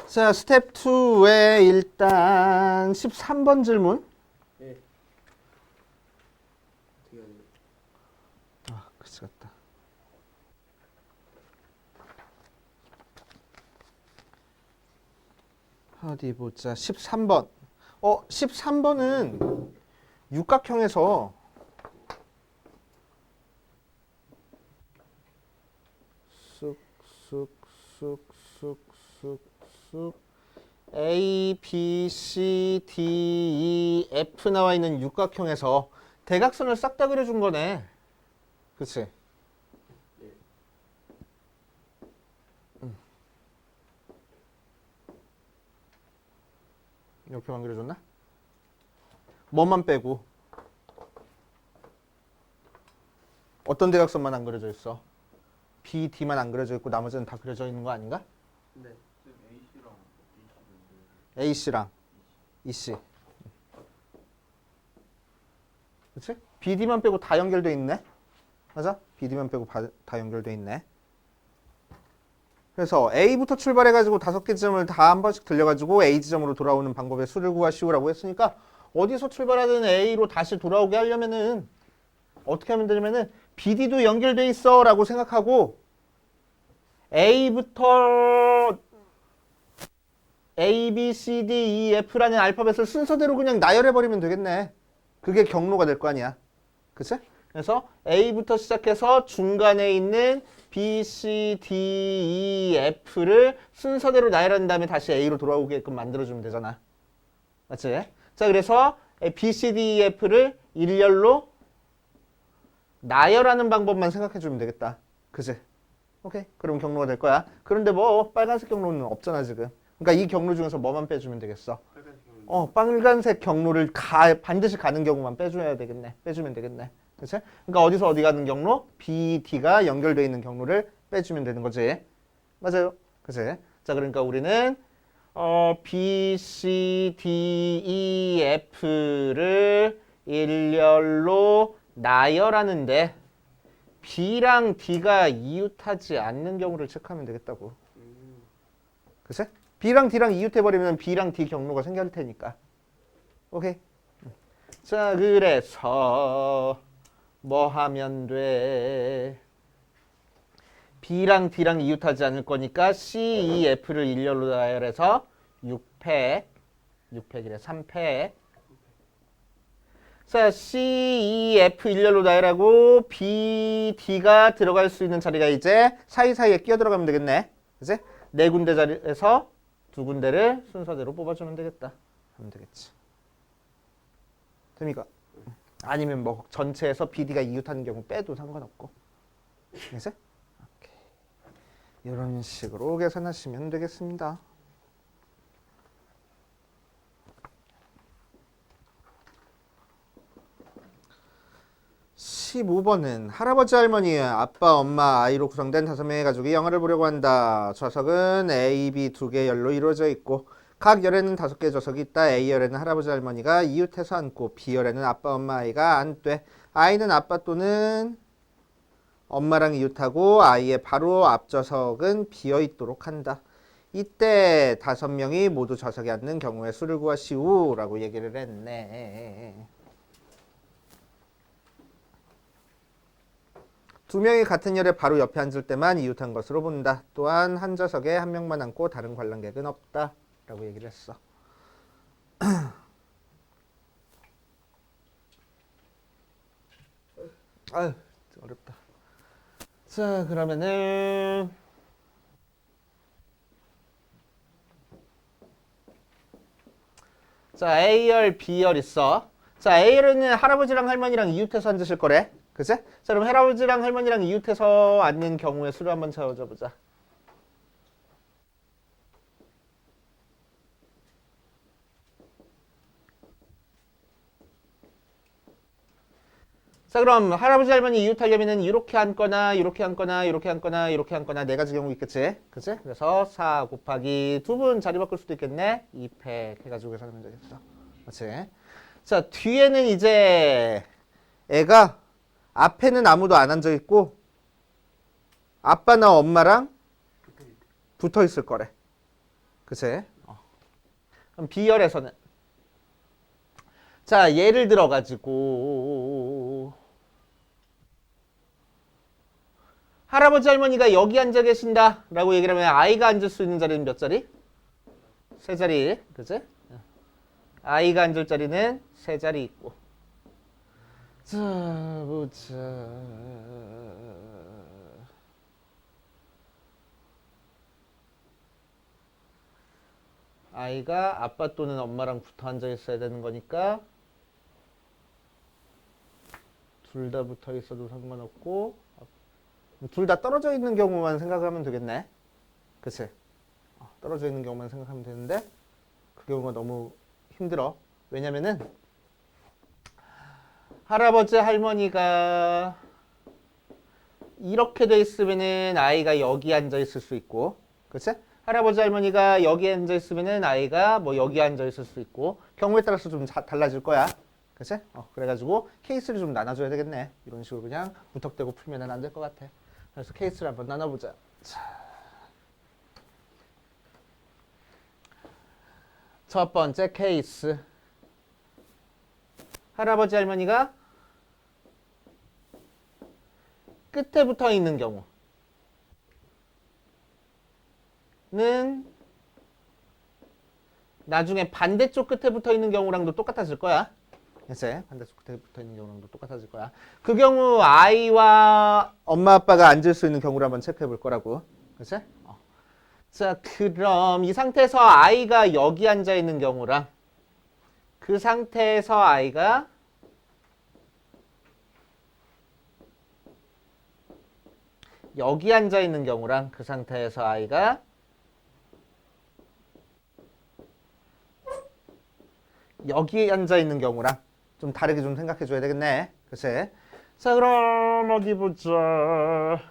자, 스텝 2에 일단 13번 질문. 네. 어떻게 하는 거야? 아, 글씨 같다. 어디 보자. 13번. 13번은 육각형에서 쑥쑥쑥쑥쑥쑥 A, B, C, D, E, F 나와 있는 육각형에서 대각선을 싹 다 그려준 거네. 그치? 네. 이렇게만 그려줬나? 뭐만 빼고 어떤 대각선만 안 그려져 있어? B, D만 안 그려져 있고 나머지는 다 그려져 있는 거 아닌가? 네. A씨랑 EC. 그치? BD만 빼고 다 연결돼 있네? 맞아? BD만 빼고 다 연결돼 있네. 그래서 A부터 출발해가지고 5개 지점을 다 한 번씩 들려가지고 A 지점으로 돌아오는 방법의 수를 구하시오라고 했으니까 어디서 출발하든 A로 다시 돌아오게 하려면은 어떻게 하면 되냐면은 BD도 연결돼 있어 라고 생각하고 A부터 A, B, C, D, E, F라는 알파벳을 순서대로 그냥 나열해버리면 되겠네. 그게 경로가 될 거 아니야. 그치? 그래서 A부터 시작해서 중간에 있는 B, C, D, E, F를 순서대로 나열한 다음에 다시 A로 돌아오게끔 만들어주면 되잖아. 맞지? 자, 그래서 B, C, D, E, F를 일렬로 나열하는 방법만 생각해주면 되겠다. 그치? 오케이. 그럼 경로가 될 거야. 그런데 뭐 빨간색 경로는 없잖아, 지금. 그러니까 이 경로 중에서 뭐만 빼주면 되겠어? 빨간색 경로를 반드시 가는 경우만 빼줘야 되겠네. 빼주면 되겠네. 그치? 그러니까 어디서 어디 가는 경로? B, D가 연결되어 있는 경로를 빼주면 되는 거지. 맞아요. 그치? 자, 그러니까 우리는 B, C, D, E, F를 일렬로 나열하는데 B랑 D가 이웃하지 않는 경우를 체크하면 되겠다고. 그치? B랑 D랑 이웃해버리면 B랑 D 경로가 생길 테니까. 오케이. 자, 그래서 뭐 하면 돼? B랑 D랑 이웃하지 않을 거니까 C, E, F를 일렬로 나열해서 6팩, 6팩이래, 3팩. 자, C, E, F 일렬로 나열하고 B, D가 들어갈 수 있는 자리가 이제 사이사이에 끼어 들어가면 되겠네. 그치? 네 군데 자리에서 두 군데를 순서대로 뽑아주면 되겠다. 하면 되겠지. 됩니까? 아니면 뭐 전체에서 BD가 이웃하는 경우 빼도 상관없고. 그치? 오케이. 이런 식으로 계산하시면 되겠습니다. 15번은 할아버지 할머니 아빠 엄마 아이로 구성된 5명의 가족이 영화를 보려고 한다. 좌석은 A, B 2개 열로 이루어져 있고 각 열에는 5개 좌석이 있다. A열에는 할아버지 할머니가 이웃해서 앉고 B열에는 아빠 엄마 아이가 앉되 아이는 아빠 또는 엄마랑 이웃하고 아이의 바로 앞좌석은 비어 있도록 한다. 이때 5명이 모두 좌석에 앉는 경우의 수를 구하시오 라고 얘기를 했네. 2명이 같은 열에 바로 옆에 앉을 때만 이웃한 것으로 본다. 또한 한 좌석에 한 명만 앉고 다른 관람객은 없다. 라고 얘기를 했어. 아유, 어렵다. 자, 그러면은 자, A열, B열 있어. 자, A열은 할아버지랑 할머니랑 이웃해서 앉으실 거래. 그치? 자, 그럼 할아버지랑 할머니랑 이웃해서 앉는 경우의 수를 한번 찾아보자. 자, 그럼 할아버지 할머니 이웃하려면은 이렇게 앉거나 이렇게 앉거나 이렇게 앉거나 이렇게 앉거나 네 가지 경우 있겠지? 그치? 그래서 4 곱하기 두 분 자리 바꿀 수도 있겠네. 2팩 해가지고 계산하면 되겠어. 그치? 자, 뒤에는 이제 애가 앞에는 아무도 안 앉아 있고 아빠나 엄마랑 붙어 있을 거래. 그치? 그럼 B열에서는 자, 예를 들어 가지고 할아버지 할머니가 여기 앉아 계신다 라고 얘기를 하면 아이가 앉을 수 있는 자리는 몇 자리? 세 자리. 그치? 아이가 앉을 자리는 세 자리 있고. 자, 보자. 아이가 아빠 또는 엄마랑 붙어 앉아 있어야 되는 거니까 둘 다 붙어 있어도 상관없고 둘 다 떨어져 있는 경우만 생각하면 되겠네. 그치? 떨어져 있는 경우만 생각하면 되는데 그 경우가 너무 힘들어. 왜냐면은 할아버지 할머니가 이렇게 돼 있으면은 아이가 여기 앉아 있을 수 있고, 그치? 할아버지 할머니가 여기 앉아 있으면은 아이가 뭐 여기 앉아 있을 수 있고 경우에 따라서 좀 달라질 거야. 그치? 그래가지고 케이스를 좀 나눠줘야 되겠네. 이런 식으로 그냥 무턱대고 풀면은 안 될 것 같아. 그래서 케이스를 한번 나눠보자. 자. 첫 번째 케이스. 할아버지 할머니가 끝에 붙어 있는 경우는 나중에 반대쪽 끝에 붙어 있는 경우랑도 똑같아질 거야. 그치? 반대쪽 끝에 붙어 있는 경우랑도 똑같아질 거야. 그 경우 아이와 엄마 아빠가 앉을 수 있는 경우를 한번 체크해 볼 거라고. 그치? 자, 그럼 이 상태에서 아이가 여기 앉아 있는 경우랑 그 상태에서 아이가 여기 앉아 있는 경우랑 그 상태에서 아이가 여기 앉아 있는 경우랑 좀 다르게 좀 생각해 줘야 되겠네. 그치? 자, 그럼 어디 보자.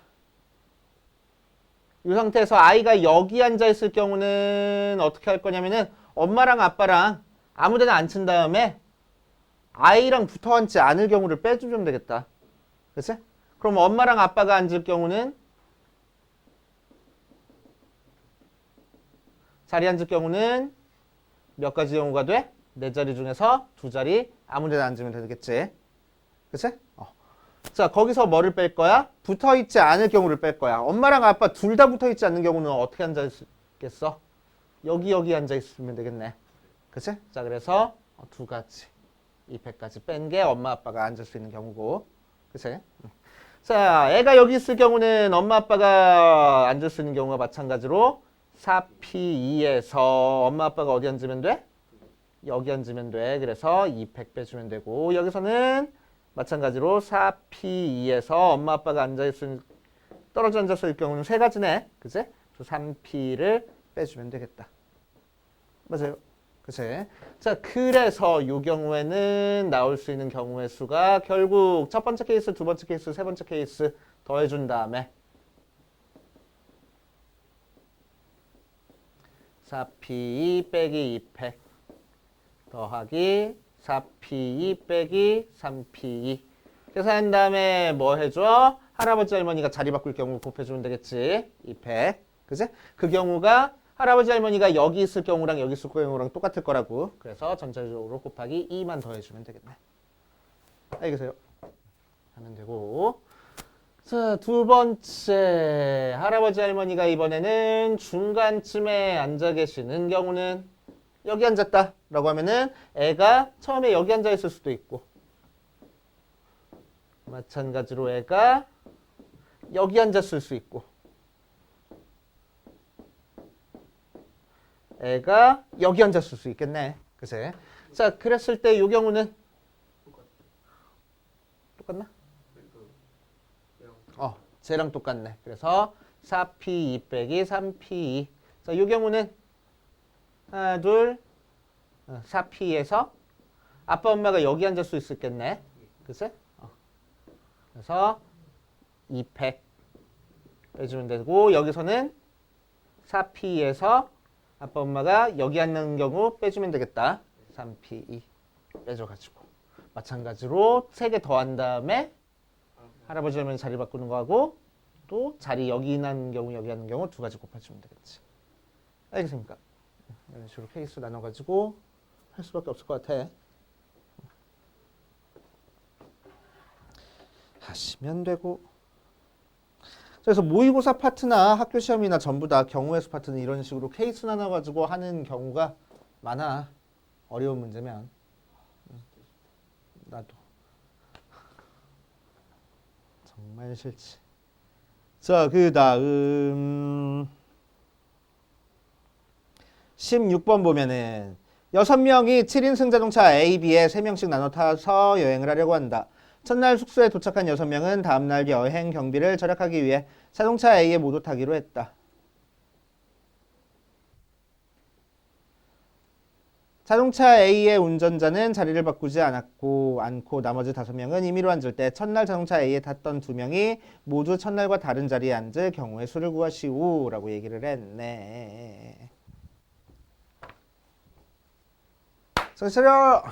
이 상태에서 아이가 여기 앉아 있을 경우는 어떻게 할 거냐면은 엄마랑 아빠랑 아무 데나 앉힌 다음에 아이랑 붙어 앉지 않을 경우를 빼주면 되겠다. 그치? 그럼 엄마랑 아빠가 앉을 경우는 자리 앉을 경우는 몇 가지 경우가 돼? 네 자리 중에서 두 자리 아무 데나 앉으면 되겠지. 그치? 자, 거기서 뭐를 뺄 거야? 붙어 있지 않을 경우를 뺄 거야. 엄마랑 아빠 둘 다 붙어 있지 않는 경우는 어떻게 앉아 있겠어? 여기 앉아 있으면 되겠네. 그치? 자, 그래서 두 가지. 이 100까지 뺀 게 엄마 아빠가 앉을 수 있는 경우고. 그치? 자, 애가 여기 있을 경우는 엄마 아빠가 앉을 수 있는 경우가 마찬가지로 4P2에서 엄마 아빠가 어디 앉으면 돼? 여기 앉으면 돼. 그래서 200 빼주면 되고 여기서는 마찬가지로 4P2에서 엄마 아빠가 떨어져 앉았을 경우는 세 가지네. 그치? 3P를 빼주면 되겠다. 맞아요. 그치? 자, 그래서 이 경우에는 나올 수 있는 경우의 수가 결국 첫 번째 케이스, 두 번째 케이스, 세 번째 케이스 더해준 다음에 4P2 빼기 200 더하기 4P2 빼기 3P2 계산한 다음에 뭐 해줘? 할아버지 할머니가 자리 바꿀 경우 곱해주면 되겠지. 200 그치? 그 경우가 할아버지 할머니가 여기 있을 경우랑 여기 있을 경우랑 똑같을 거라고. 그래서 전체적으로 곱하기 2만 더해주면 되겠네. 알겠어요? 하면 되고. 자, 두 번째. 할아버지 할머니가 이번에는 중간쯤에 앉아 계시는 경우는 여기 앉았다 라고 하면은 애가 처음에 여기 앉아 있을 수도 있고 마찬가지로 애가 여기 앉았을 수 있고 애가 여기 앉았을 수 있겠네. 그치? 자, 그랬을 때 이 경우는 똑같나? 쟤랑 똑같네. 그래서 4P2 빼기 3P2 자, 이 경우는 하나, 둘, 4P에서 아빠, 엄마가 여기 앉을 수 있겠네. 그치? 그래서 200 빼주면 되고 여기서는 4P에서 아빠, 엄마가 여기 앉는 경우 빼주면 되겠다. 3P2 빼줘가지고 마찬가지로 3개 더한 다음에 할아버지 할머니 자리 바꾸는 거하고 또 자리 여기 있는 경우 여기 있는 경우 두 가지 곱해주면 되겠지. 알겠습니까? 이런 식으로 케이스 나눠가지고 할 수밖에 없을 것 같아. 하시면 되고. 그래서 모의고사 파트나 학교 시험이나 전부 다 경우의 수 파트는 이런 식으로 케이스 나눠가지고 하는 경우가 많아. 어려운 문제면. 나도. 정말 싫지. 자, 그 다음 16번 보면은 6명이 7인승 자동차 A, B에 3명씩 나눠 타서 여행을 하려고 한다. 첫날 숙소에 도착한 6명은 다음날 여행 경비를 절약하기 위해 자동차 A에 모두 타기로 했다. 자동차 A의 운전자는 자리를 바꾸지 않고 나머지 5명은 임의로 앉을 때 첫날 자동차 A에 탔던 2명이 모두 첫날과 다른 자리에 앉을 경우의 수를 구하시오 라고 얘기를 했네. 정신 차려!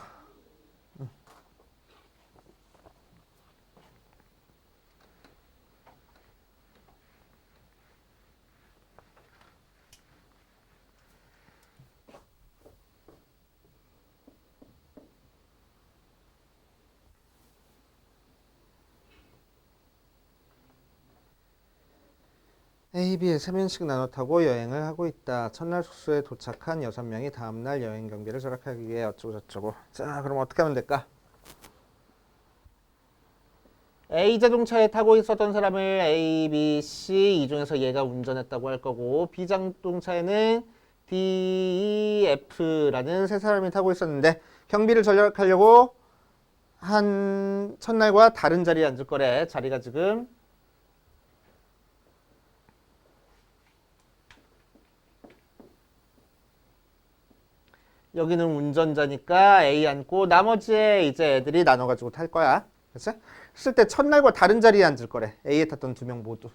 A, B에 3명씩 나눠 타고 여행을 하고 있다. 첫날 숙소에 도착한 6명이 다음날 여행 경비를 절약하기 위해 어쩌고 저쩌고. 자, 그럼 어떻게 하면 될까? A 자동차에 타고 있었던 사람을 A, B, C 이 중에서 얘가 운전했다고 할 거고 B 자동차에는 D, E, F라는 세 사람이 타고 있었는데 경비를 절약하려고 한 첫날과 다른 자리에 앉을 거래. 자리가 지금 여기는 운전자니까 A 앉고 나머지에 이제 애들이 나눠가지고 탈 거야. 그치? 쓸 때 첫날과 다른 자리에 앉을 거래. A에 탔던 2명 모두.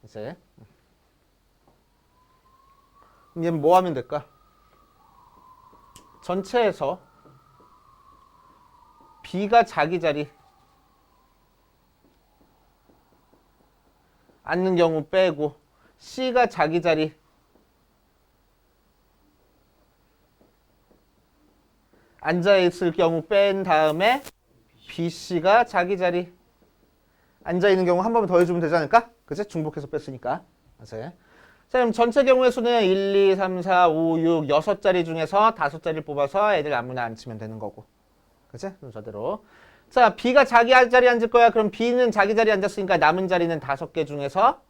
이제. 그럼 얘는 뭐 하면 될까? 전체에서 B가 자기 자리 앉는 경우 빼고 C가 자기 자리 앉아있을 경우 뺀 다음에 BC가 자기 자리 앉아있는 경우 한 번 더 해주면 되지 않을까? 그치? 중복해서 뺐으니까. 자, 그럼 전체 경우의 수는 1, 2, 3, 4, 5, 6, 6자리 중에서 5자리를 뽑아서 애들 아무나 앉히면 되는 거고. 그치? 순서대로. 자, B가 자기 자리에 앉을 거야. 그럼 B는 자기 자리에 앉았으니까 남은 자리는 5개 중에서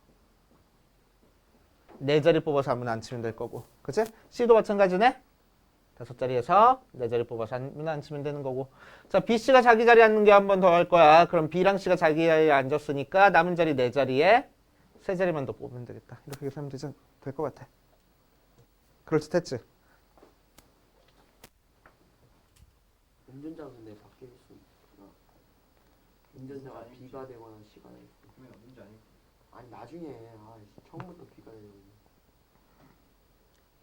4자리 뽑아서 아무나 앉히면 될 거고. 그치? C도 마찬가지네. 5자리에서 4자리 뽑아서 아무나 앉히면 되는 거고. 자, BC가 자기 자리에 앉는 게 한 번 더 할 거야. 그럼 B랑 C가 자기 자리에 앉았으니까 남은 자리 4자리에 3자리만 더 뽑으면 되겠다. 이렇게 계산하면 될 것 같아. 그럴듯했지? 운전자가 근데 바뀔 수 있구나. 운전자가 B가 되거나 C가 되고. 그러면 문제 아니고. 아니 나중에 처음부터 B가 되는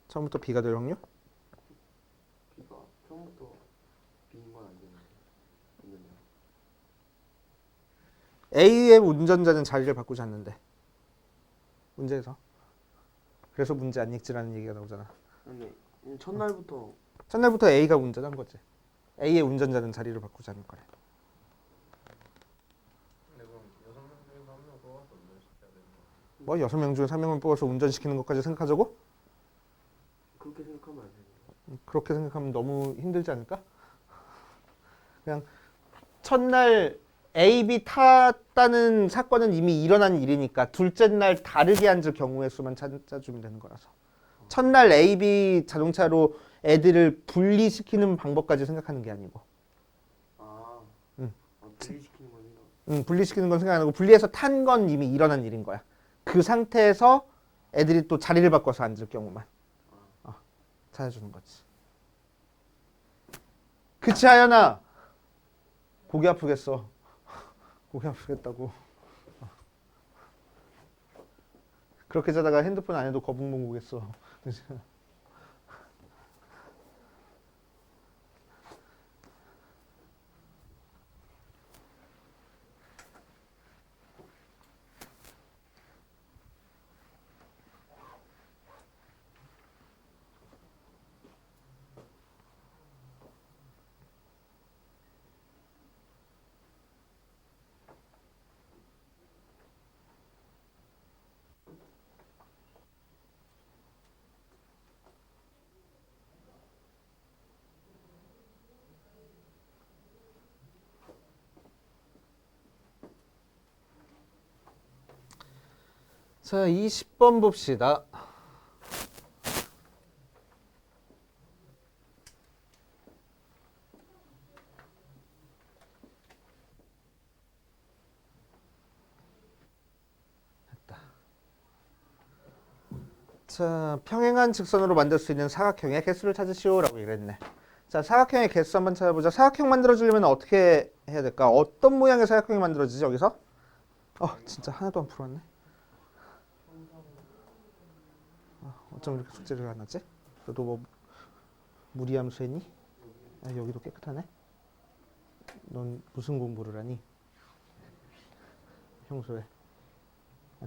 처음부터 B가 될 확률? B가 처음부터 B인 건 안 되는 운전자. A의 운전자는 자리를 바꾸지 않는데. 문제에서. 그래서 문제 안 읽지라는 얘기가 나오잖아. 근데 첫날부터 첫날부터 A가 운전한 거지. A의 운전자는 자리를 바꾸지 않을 거래. 근데 그럼 6명 중에서 한 명 뽑아서 운전시켜야 되는 거. 뭐 6명 중에 3명을 뽑아서 운전시키는 것까지 생각하자고? 그렇게 생각하면 안 되는 거야. 그렇게 생각하면 너무 힘들지 않을까? 그냥 첫날 A, B 탔다는 사건은 이미 일어난 일이니까 둘째 날 다르게 앉을 경우의 수만 찾아주면 되는 거라서 첫날 A, B 자동차로 애들을 분리시키는 방법까지 생각하는 게 아니고 분리시키는 거니까. 분리시키는 건 생각 안 하고 분리해서 탄 건 이미 일어난 일인 거야. 그 상태에서 애들이 또 자리를 바꿔서 앉을 경우만 찾아주는 거지. 그치 하연아? 고개 아프겠어. 고개 아프겠다고. 그렇게 자다가 핸드폰 안 해도 거북목 오겠어. 자, 20번 봅시다. 됐다. 자, 평행한 직선으로 만들 수 있는 사각형의 개수를 찾으시오라고 이랬네. 자, 사각형의 개수 한번 찾아보자. 사각형 만들어주려면 어떻게 해야 될까? 어떤 모양의 사각형이 만들어지지 여기서? 진짜 하나도 안 풀어왔네. 어쩜 이렇게 숙제를 안 하지? 너도 뭐 무리함수 했니? 여기도 깨끗하네. 넌 무슨 공부를 하니? 평소에.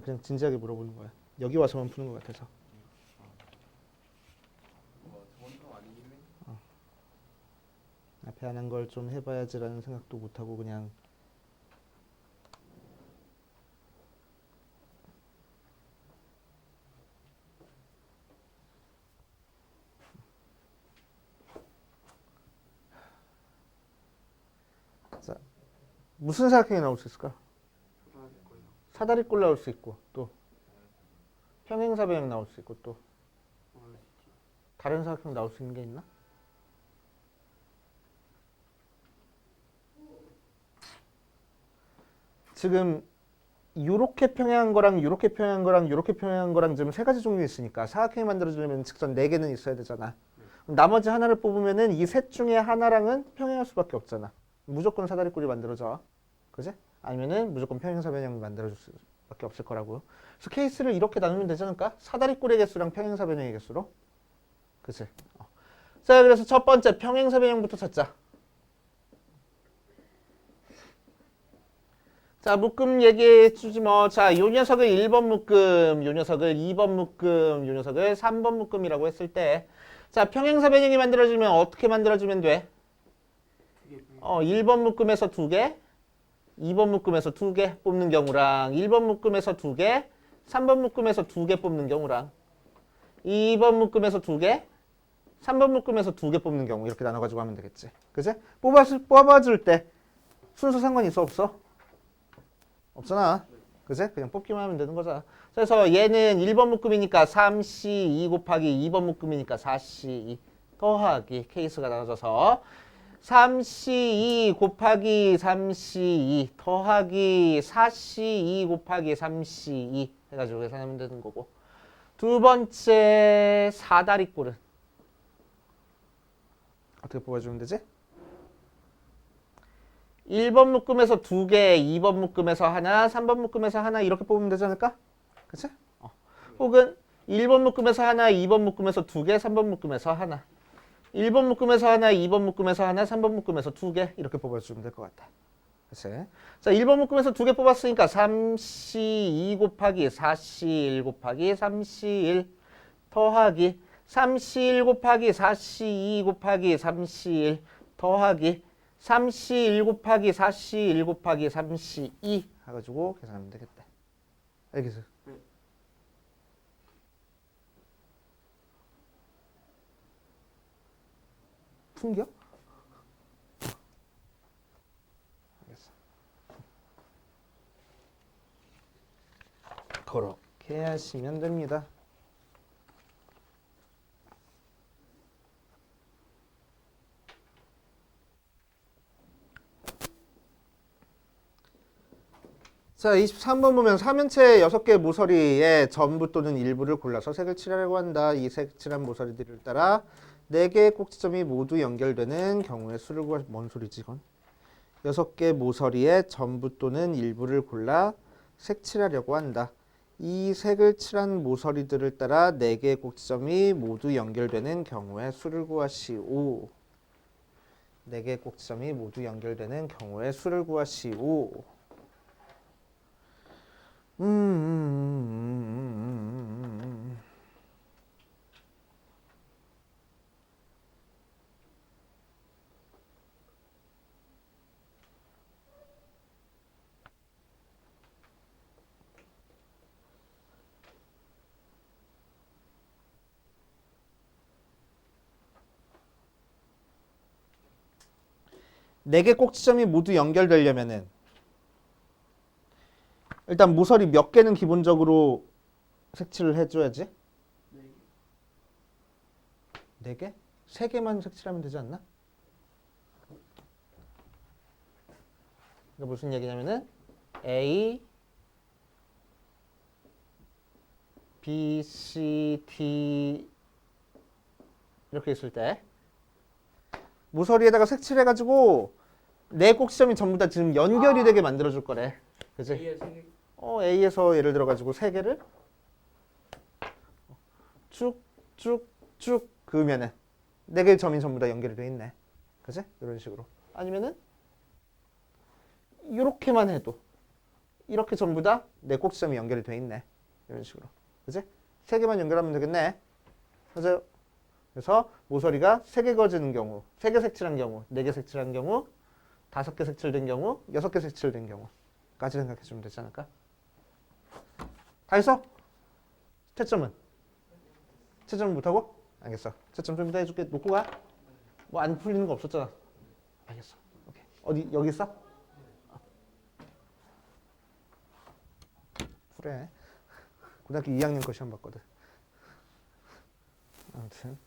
그냥 진지하게 물어보는 거야. 여기 와서만 푸는 것 같아서. 앞에 안 한 걸 좀 해봐야지라는 생각도 못하고 그냥 자, 무슨 사각형이 나올 수 있을까? 사다리꼴 나올 수 있고 또 평행사변형 나올 수 있고 또 다른 사각형 나올 수 있는 게 있나? 지금 요렇게 평행한 거랑 요렇게 평행한 거랑 요렇게 평행한 거랑 지금 세 가지 종류 있으니까 사각형이 만들어지려면 직선 4개는 있어야 되잖아. 그럼 나머지 하나를 뽑으면은 이 셋 중에 하나랑은 평행할 수밖에 없잖아. 무조건 사다리꼴이 만들어져. 그지? 아니면은 무조건 평행사변형이 만들어질 수밖에 없을 거라고요. 그래서 케이스를 이렇게 나누면 되지 않을까? 사다리꼴의 개수랑 평행사변형의 개수로. 그치? 자, 그래서 첫 번째 평행사변형부터 찾자. 자, 묶음 얘기해 주지 뭐. 자, 요 녀석을 1번 묶음, 요 녀석을 2번 묶음, 요 녀석을 3번 묶음이라고 했을 때, 자, 평행사변형이 만들어지면 어떻게 만들어지면 돼? 1번 묶음에서 2개, 2번 묶음에서 2개 뽑는 경우랑 1번 묶음에서 2개, 3번 묶음에서 2개 뽑는 경우랑 2번 묶음에서 2개, 3번 묶음에서 2개 뽑는 경우 이렇게 나눠가지고 하면 되겠지. 그지? 뽑아줄 때 순서 상관 있어 없어? 없잖아. 그지? 그냥 뽑기만 하면 되는 거잖아. 그래서 얘는 1번 묶음이니까 3C2 곱하기 2번 묶음이니까 4C2 더하기 케이스가 나눠져서 3C2 곱하기 3C2 더하기 4C2 곱하기 3C2 해가지고 계산하면 되는 거고, 두 번째 사다리꼴은 어떻게 뽑아주면 되지? 1번 묶음에서 2개, 2번 묶음에서 하나, 3번 묶음에서 하나 이렇게 뽑으면 되지 않을까? 그치? 혹은 1번 묶음에서 하나, 2번 묶음에서 2개, 3번 묶음에서 하나, 1번 묶음에서 하나, 2번 묶음에서 하나, 3번 묶음에서 2개 이렇게 뽑아주면 될 것 같아. 그치? 자, 1번 묶음에서 2개 뽑았으니까 3C2 곱하기 4C1 곱하기 3C1 더하기 3C1 곱하기 4C2 곱하기 3C1 더하기 3C1 곱하기 4C1 곱하기 3C2 해가지고 계산하면 되겠다. 알겠어? 네. 풍겨? 알겠어. 그렇게 하시면 됩니다. 자, 23번 보면 삼연체 6개 모서리의 전부 또는 일부를 골라서 색을 칠하려고 한다. 이 색 칠한 모서리들을 따라 4개의 꼭지점이 모두 연결되는 경우의 수를 구하... 뭔 소리지 이건? 6개 모서리의 전부 또는 일부를 골라 색 칠하려고 한다. 이 색을 칠한 모서리들을 따라 4개의 꼭지점이 모두 연결되는 경우의 수를 구하시오. 4개의 꼭지점이 모두 연결되는 경우의 수를 구하시오. 네 개 꼭지점이 모두 연결되려면은 일단 모서리 몇 개는 기본적으로 색칠을 해줘야지. 네. 4개? 3개만 색칠하면 되지 않나? 이거 무슨 얘기냐면은 A, B, C, D 이렇게 있을 때 모서리에다가 색칠해가지고 내 꼭지점이 전부 다 지금 연결이 되게 만들어줄 거래. 그지? A에 3개. A에서 예를 들어가지고 3개를 쭉쭉쭉 그으면은 4개의 점이 전부 다 연결이 돼 있네. 그지? 이런 식으로. 아니면은 이렇게만 해도 이렇게 전부 다 내 꼭지점이 연결이 돼 있네. 이런 식으로. 그지? 3개만 연결하면 되겠네. 맞아요. 그래서 모서리가 3개 거지는 경우, 3개 색칠한 경우, 4개 색칠한 경우, 5개 색칠된 경우, 6개 색칠된 경우까지 생각해 주면 되지 않을까? 다 했어? 채점은? 채점은 못하고? 알겠어. 채점 좀 이따 해줄게. 놓고 가. 뭐 안 풀리는 거 없었잖아. 알겠어. 오케이. 어디 여기 있어? 그래. 고등학교 2학년 거 시험 봤거든. 아무튼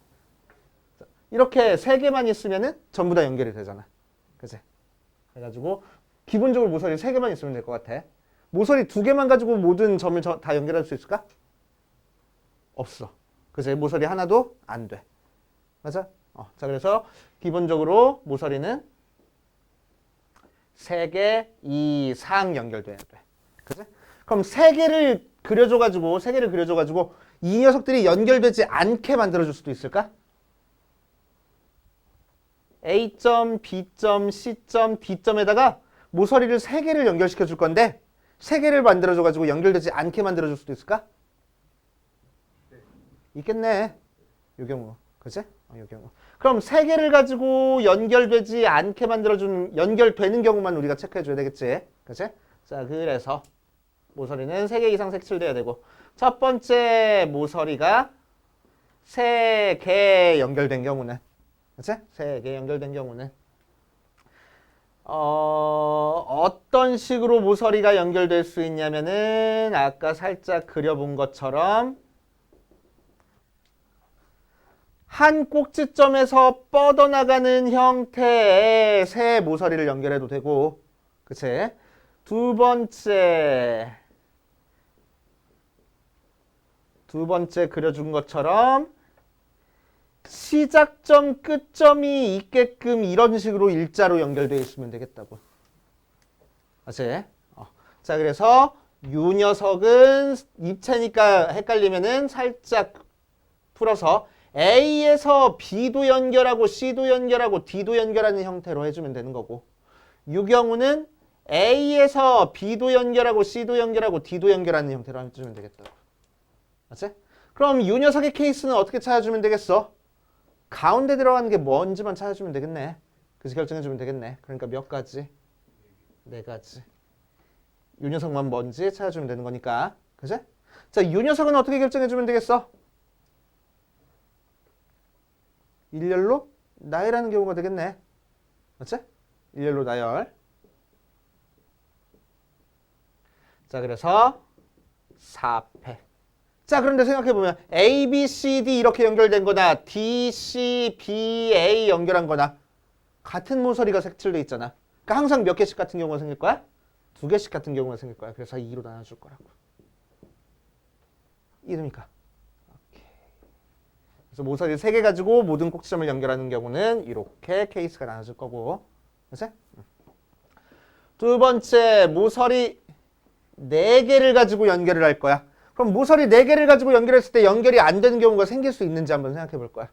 이렇게 3개만 있으면은 전부 다 연결이 되잖아. 그치? 그래가지고 기본적으로 모서리 3개만 있으면 될 것 같아. 모서리 2개만 가지고 모든 점을 다 연결할 수 있을까? 없어. 그치? 모서리 하나도 안 돼. 맞아? 자, 그래서 기본적으로 모서리는 3개 이상 연결돼야 돼. 그치? 그럼 3개를 그려줘가지고 이 녀석들이 연결되지 않게 만들어줄 수도 있을까? A점, B점, C점, D점에다가 모서리를 3개를 연결시켜 줄 건데 3개를 만들어줘가지고 연결되지 않게 만들어줄 수도 있을까? 있겠네. 이 경우. 그치? 이 경우. 그럼 3개를 가지고 연결되지 않게 만들어준, 연결되는 경우만 우리가 체크해줘야 되겠지? 그치? 자, 그래서 모서리는 3개 이상 색칠돼야 되고 첫 번째 모서리가 3개 연결된 경우는 그치? 3개 연결된 경우는 어떤 식으로 모서리가 연결될 수 있냐면은 아까 살짝 그려본 것처럼 한 꼭지점에서 뻗어나가는 형태의 새 모서리를 연결해도 되고 그치? 두 번째 그려준 것처럼 시작점, 끝점이 있게끔 이런 식으로 일자로 연결되어 있으면 되겠다고. 맞지? 자, 그래서 이 녀석은 입체니까 헷갈리면은 살짝 풀어서 A에서 B도 연결하고 C도 연결하고 D도 연결하는 형태로 해주면 되는 거고 이 경우는 A에서 B도 연결하고 C도 연결하고 D도 연결하는 형태로 해주면 되겠다고. 맞지? 그럼 이 녀석의 케이스는 어떻게 찾아주면 되겠어? 가운데 들어가는 게 뭔지만 찾아주면 되겠네. 그래서 결정해주면 되겠네. 그러니까 몇 가지? 4가지. 이 녀석만 뭔지 찾아주면 되는 거니까. 그치? 자, 이 녀석은 어떻게 결정해주면 되겠어? 일렬로 나열하는 경우가 되겠네. 맞지? 일렬로 나열. 자, 그래서 4패. 자, 그런데 생각해보면 A, B, C, D 이렇게 연결된 거나 D, C, B, A 연결한 거나 같은 모서리가 색칠돼 있잖아. 그러니까 항상 몇 개씩 같은 경우가 생길 거야? 2개씩 같은 경우가 생길 거야. 그래서 2로 나눠줄 거라고. 이해됩니까? 오케이. 그래서 모서리 3개 가지고 모든 꼭지점을 연결하는 경우는 이렇게 케이스가 나눠질 거고. 그치? 두 번째, 모서리 4개를 가지고 연결을 할 거야. 그럼 모서리 4개를 가지고 연결했을 때 연결이 안 되는 경우가 생길 수 있는지 한번 생각해 볼 거야.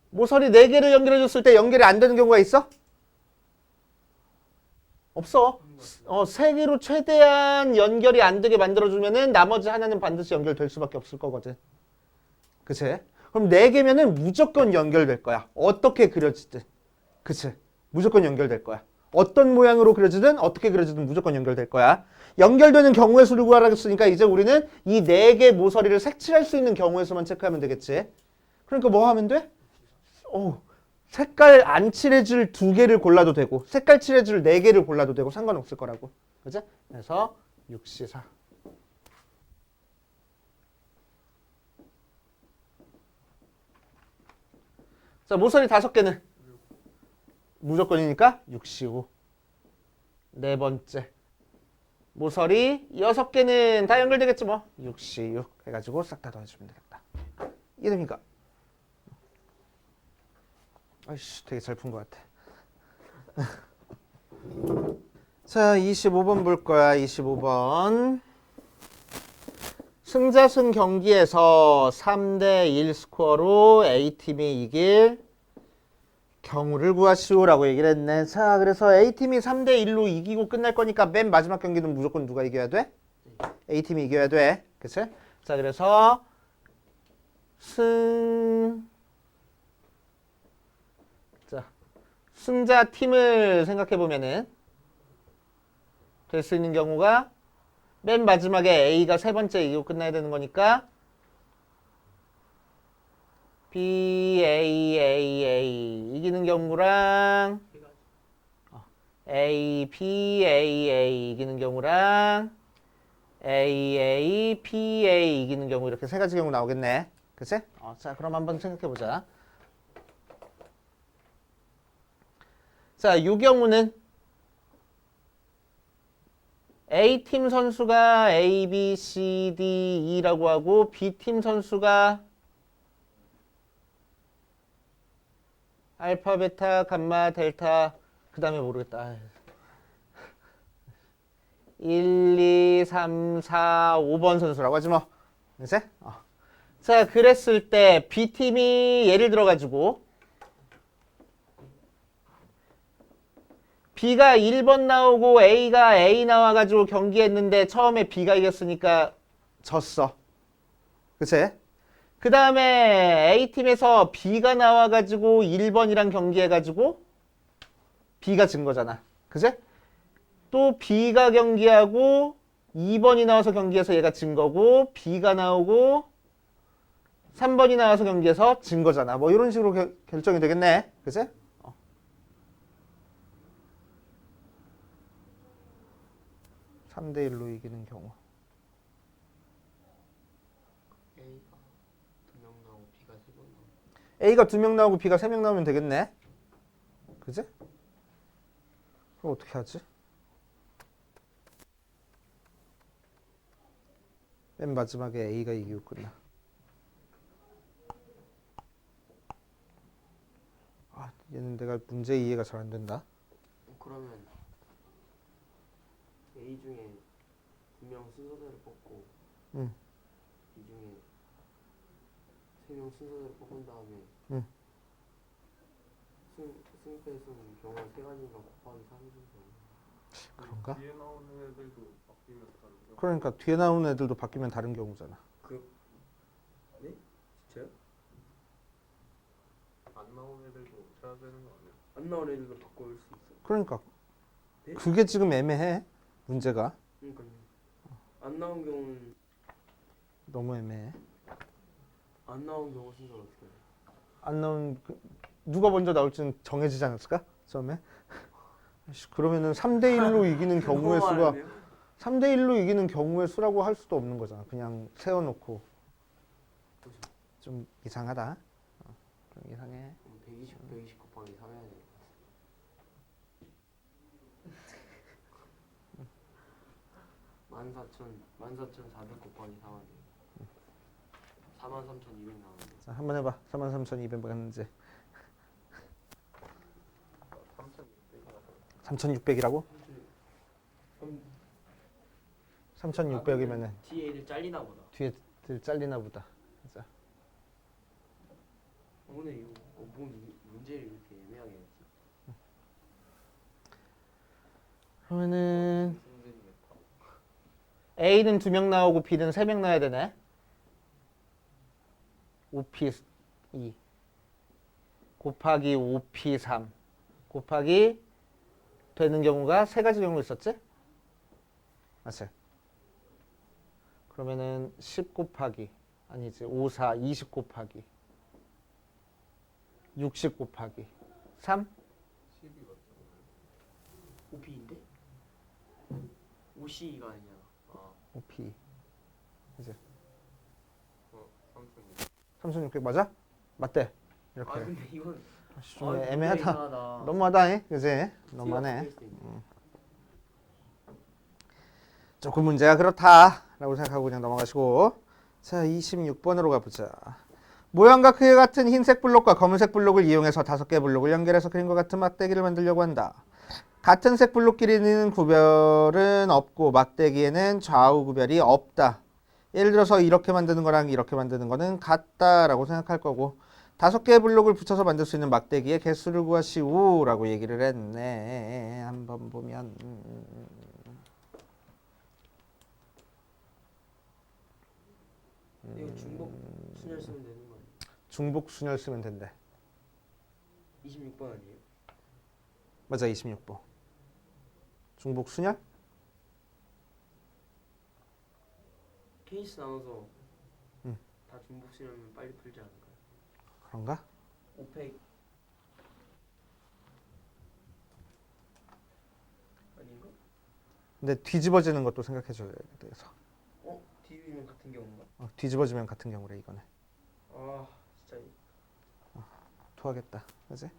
모서리 4개를 연결해 줬을 때 연결이 안 되는 경우가 있어? 없어. 3개로 최대한 연결이 안 되게 만들어주면은 나머지 하나는 반드시 연결될 수밖에 없을 거거든. 그치? 그럼 4개면은 무조건 연결될 거야. 어떻게 그려지든. 그치? 무조건 연결될 거야. 어떤 모양으로 그려지든 어떻게 그려지든 무조건 연결될 거야. 연결되는 경우의 수를 구하라했으니까 이제 우리는 이 4개 모서리를 색칠할 수 있는 경우의 수만 체크하면 되겠지. 그러니까 뭐 하면 돼? 색깔 안 칠해줄 2개를 골라도 되고 색깔 칠해줄 4개를 골라도 되고 상관없을 거라고. 그지? 그래서 6C4. 자, 모서리 5개는 무조건이니까 6C5. 네 번째. 모서리 6개는 다 연결되겠지 뭐. 6C6 해가지고 싹 다 더해주면 되겠다. 이해됩니까? 아이씨, 되게 잘 푼 것 같아. 자, 25번 볼 거야. 25번. 승자승 경기에서 3대1 스코어로 A팀이 이길 경우를 구하시오라고 얘기를 했네. 자, 그래서 A팀이 3대1로 이기고 끝날 거니까 맨 마지막 경기는 무조건 누가 이겨야 돼? A팀이 이겨야 돼. 그치? 자, 그래서 승자 팀을 생각해 보면은 될 수 있는 경우가 맨 마지막에 A가 3번째 이기고 끝나야 되는 거니까 B, A 이기는 경우랑 A, B, A 이기는 경우랑 A, B, A 이기는 경우 이렇게 3가지 경우 나오겠네. 그치? 자, 그럼 한번 생각해 보자. 자, 이 경우는 A팀 선수가 A, B, C, D, E라고 하고 B팀 선수가 알파, 베타, 감마, 델타 그 다음에 모르겠다. 1, 2, 3, 4, 5번 선수라고 하지 뭐. 그치? 자, 그랬을 때 B팀이 예를 들어가지고 B가 1번 나오고 A가 A 나와가지고 경기했는데 처음에 B가 이겼으니까 졌어. 그치? 그 다음에 A팀에서 B가 나와가지고 1번이랑 경기해가지고 B가 진 거잖아. 그치? 또 B가 경기하고 2번이 나와서 경기해서 얘가 진 거고 B가 나오고 3번이 나와서 경기해서 진 거잖아. 뭐 이런 식으로 결정이 되겠네. 그치? 3대1로 이기는 경우. A가 2명 나오고 A가 2명 나오고 B가 3명 나오고 B가 3명 나오면 되겠네. 그지? 그럼 어떻게 하지? 맨 마지막에 A가 이기고 끝나. 얘는 내가 문제 이해가 잘 안 된다. 그러면 A 중에 2명 순서대로 뽑고 응. B 중에 3명 순서대로 뽑은 다음에 응. 승패순 경우가 3가지인가 곱하기 3이죠. 그런가? 뒤에 나오는 애들도 바뀌면 다른 거. 그러니까 뒤에 나오는 애들도 바뀌면 다른 경우잖아. 네? 진짜요? 안 나오는 애들도 쳐야 되는 거 아니야? 안 나온 애들도 바꿀 수 있어요. 그러니까 네? 그게 지금 애매해. 문제가 그러니까요. 안 나온 경우는 너무 애매해. 안 나온 경우 순서를 어떻게 해요? 안 나온 누가 먼저 나올지는 정해지지 않았을까? 처음에. 그러면은 3대1로 이기는 경우의 너무 수가 많은데요? 3대1로 이기는 경우의 수라고 할 수도 없는 거잖아. 그냥 세워놓고 좀 이상하다. 좀 이상해. 그럼 120 곱하기 3 해야 돼요. 14,400 곱하기 4만 돼요. 43,200 나오는데. 자, 한번 해봐. 43,200 갔는지. 3,600이라고? 3,600이면은 뒤에 애들 잘리나 보다. 뒤에 잘리나 보다. 자, 오늘 이거 문제를 이렇게 애매하게 했지? 그러면은 A는 2명 나오고 B는 3명 나와야 되네. 5P2 곱하기 5P3 곱하기 되는 경우가 3가지 경우 있었지? 맞지? 그러면은 10 곱하기 아니지 5, 4, 20 곱하기 60 곱하기 3? 12 맞잖아요. 5P인데? 5C가 아니야. 아, 5P. 이제 3600. 3600 맞아? 맞대. 이렇게. 아 근데 이건 씨, 좀 문제가 애매하다. 이상하다. 너무하다, 그지? 너무하네. 조금 문제가 그렇다라고 생각하고 그냥 넘어가시고. 자, 26번으로 가보자. 모양과 크기 같은 흰색 블록과 검은색 블록을 이용해서 5개의 블록을 연결해서 그림과 같은 막대기를 만들려고 한다. 같은 색 블록끼리는 구별은 없고 막대기에는 좌우 구별이 없다. 예를 들어서 이렇게 만드는 거랑 이렇게 만드는 거는 같다라고 생각할 거고 5개의 블록을 붙여서 만들 수 있는 막대기의 개수를 구하시오라고 얘기를 했네. 한번 보면 이거 중복 순열 쓰면 되는 거 아니야? 중복 순열 쓰면 된대. 26번 아니에요? 맞아, 26번. 중복 순열? 케이스 나눠서 응. 다 중복 쓰려면 빨리 풀지 않을까요? 그런가? 5팩 아닌가? 근데 뒤집어지는 것도 생각해줘야 돼서. 뒤집으면 같은 경우인가? 뒤집어지면 같은 경우래 이거는. 아 진짜 토하겠다. 그지?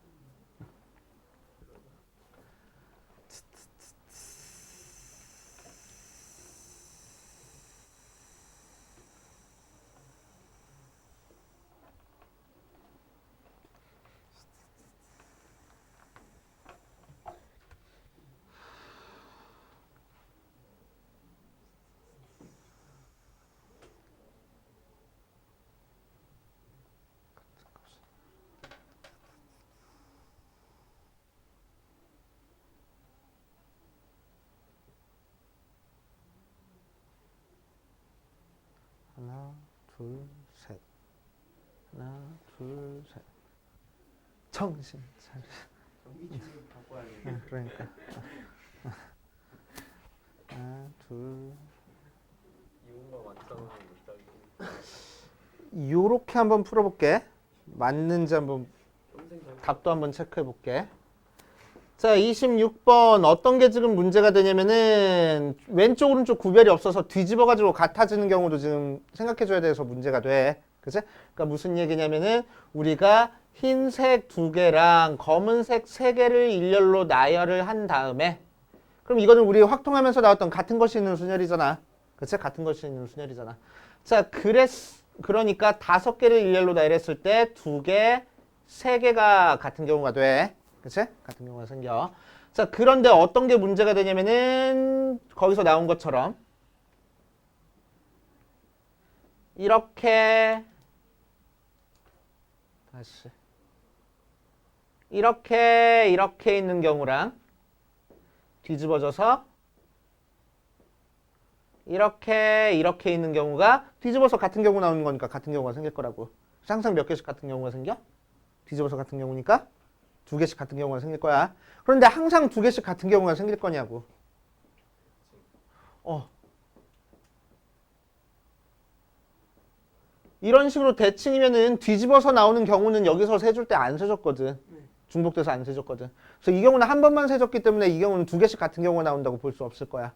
하나, 둘, 셋. 하나, 둘, 셋. 정신 차려. 전기줄을 바꿔야 돼. 그러니까. 하나, 둘. 이유가 맞잖아요. 갑자기. 요렇게 한번 풀어볼게. 맞는지 한번 평생 잘 답도 한번 체크해볼게. 자, 26번 어떤 게 지금 문제가 되냐면은 왼쪽 오른쪽 구별이 없어서 뒤집어가지고 같아지는 경우도 지금 생각해줘야 돼서 문제가 돼. 그치? 그러니까 무슨 얘기냐면은 우리가 흰색 2개랑 검은색 3개를 일렬로 나열을 한 다음에 그럼 이거는 우리 확통하면서 나왔던 같은 것이 있는 순열이잖아. 그치? 같은 것이 있는 순열이잖아. 자, 그러니까 5개를 일렬로 나열했을 때 2개, 3개가 같은 경우가 돼. 그치? 같은 경우가 생겨. 자, 그런데 어떤 게 문제가 되냐면은 거기서 나온 것처럼 이렇게 다시 이렇게 있는 경우랑 뒤집어져서 이렇게 있는 경우가 뒤집어서 같은 경우 나오는 거니까 같은 경우가 생길 거라고. 항상 몇 개씩 같은 경우가 생겨? 뒤집어서 같은 경우니까 2개씩 같은 경우가 생길 거야. 그런데 항상 2개씩 같은 경우가 생길 거냐고. 이런 식으로 대칭이면은 뒤집어서 나오는 경우는 여기서 세줄 때 안 세줬거든. 중복돼서 안 세줬거든. 그래서 이 경우는 한 번만 세줬기 때문에 이 경우는 2개씩 같은 경우가 나온다고 볼 수 없을 거야.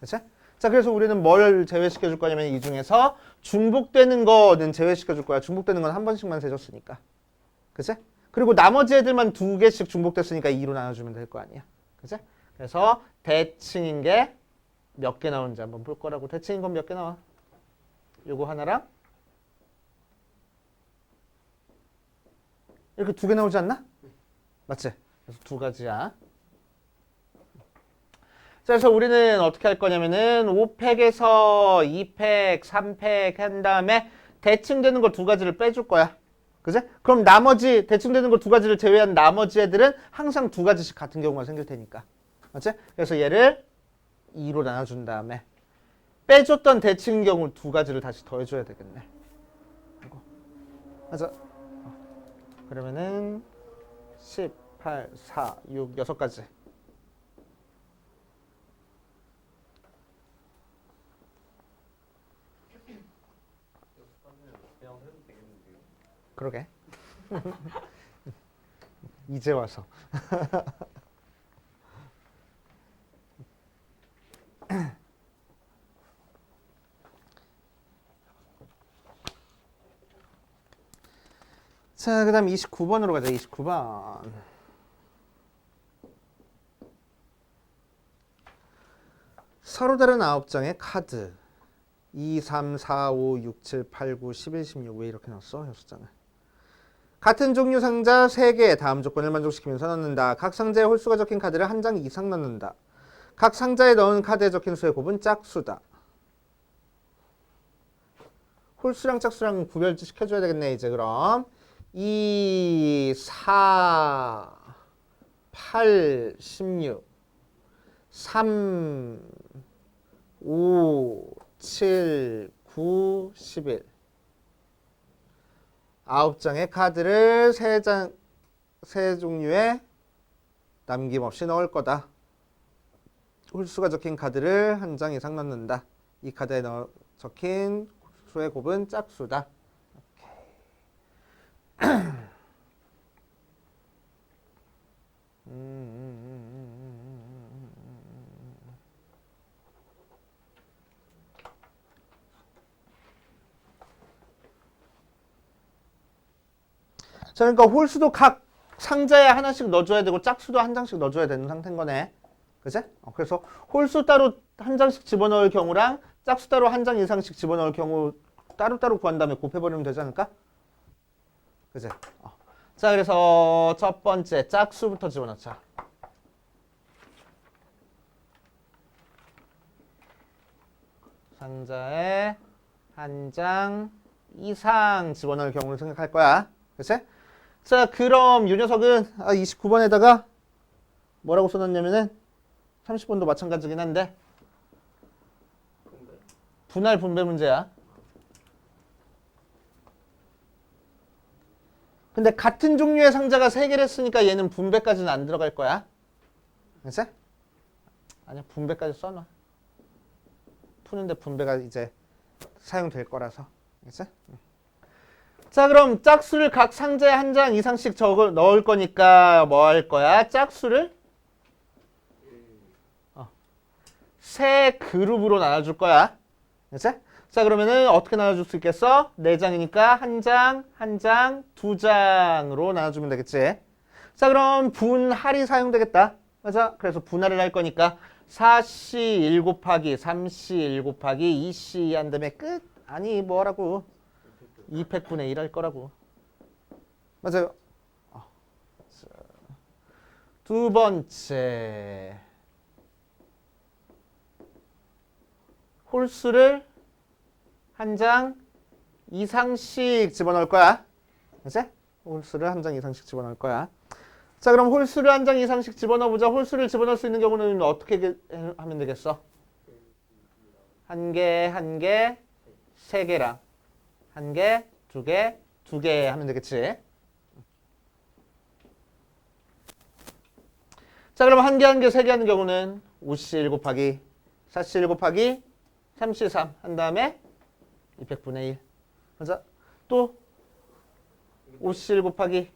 그치? 자, 그래서 우리는 뭘 제외시켜 줄 거냐면 이 중에서 중복되는 거는 제외시켜 줄 거야. 중복되는 건 한 번씩만 세줬으니까. 그치? 그리고 나머지 애들만 2개씩 중복됐으니까 2로 나눠주면 될 거 아니야. 그치? 그래서 대칭인 게 몇 개 나오는지 한번 볼 거라고. 대칭인 건 몇 개 나와? 요거 하나랑 이렇게 2개 나오지 않나? 맞지? 그래서 2가지야. 자, 그래서 우리는 어떻게 할 거냐면은 5팩에서 2팩, 3팩 한 다음에 대칭되는 거 2가지를 빼줄 거야. 그지? 그럼 나머지 대칭되는 거 2가지를 제외한 나머지 애들은 항상 2가지씩 같은 경우가 생길 테니까. 맞지? 그래서 얘를 2로 나눠준 다음에 빼줬던 대칭 경우 2가지를 다시 더해줘야 되겠네. 맞아. 그러면은 10, 8, 4, 6, 6가지. 그냥 해도 되겠는데요. 그러게. 이제 와서. 자, 그 다음 29번으로 가자. 29번. 서로 다른 9장의 카드 2, 3, 4, 5, 6, 7, 8, 9, 11, 16 왜 이렇게 넣었어? 6장을 같은 종류 상자 3개 다음 조건을 만족시키면서 넣는다. 각 상자에 홀수가 적힌 카드를 한 장 이상 넣는다. 각 상자에 넣은 카드에 적힌 수의 곱은 짝수다. 홀수랑 짝수랑 구별 시켜줘야 되겠네. 이제 그럼 2, 4, 8, 16 3, 5, 7, 9, 11 9장의 카드를 3장, 3종류에 남김없이 넣을 거다. 홀수가 적힌 카드를 한 장 이상 넣는다. 이 카드에 적힌 수의 곱은 짝수다. 자, 그러니까 홀수도 각 상자에 하나씩 넣어줘야 되고 짝수도 한 장씩 넣어줘야 되는 상태인 거네. 그치? 그래서 홀수 따로 한 장씩 집어넣을 경우랑 짝수 따로 한 장 이상씩 집어넣을 경우 따로따로 구한 다음에 곱해버리면 되지 않을까? 그치? 자, 그래서 첫 번째 짝수부터 집어넣자. 상자에 한 장 이상 집어넣을 경우를 생각할 거야. 그치? 자, 그럼 이 녀석은 29번에다가 뭐라고 써놨냐면은 30번도 마찬가지긴 한데 분할 분배 문제야. 근데 같은 종류의 상자가 3개를 했으니까 얘는 분배까지는 안 들어갈 거야. 그치? 아니야, 분배까지 써놔. 푸는데 분배가 이제 사용될 거라서. 그치? 자, 그럼 짝수를 각 상자에 한 장 이상씩 넣을 거니까 뭐 할 거야? 짝수를 세 그룹으로 나눠줄 거야. 그치? 자, 그러면은 어떻게 나눠줄 수 있겠어? 4장이니까 한 장, 한 장, 2장으로 나눠주면 되겠지. 자, 그럼 분할이 사용되겠다. 맞아? 그래서 분할을 할 거니까 4C 1 곱하기 3C 1 곱하기 2C 한 다음에 끝? 아니, 뭐라고? 200분의 1 할 거라고. 맞아요. 자, 두 번째. 홀수를 한 장 이상씩 집어넣을 거야. 그치? 홀수를 한 장 이상씩 집어넣을 거야. 자, 그럼 홀수를 한 장 이상씩 집어넣어보자. 홀수를 집어넣을 수 있는 경우는 어떻게 하면 되겠어? 한 개, 한 개, 3개랑 한 개, 2개, 2개 하면 되겠지. 자, 그럼 한 개, 한 개, 3개 하는 경우는 5C 1 곱하기 4C 1 곱하기 3C 3 한 다음에 200분의 1. 맞아? 또 5C 1 곱하기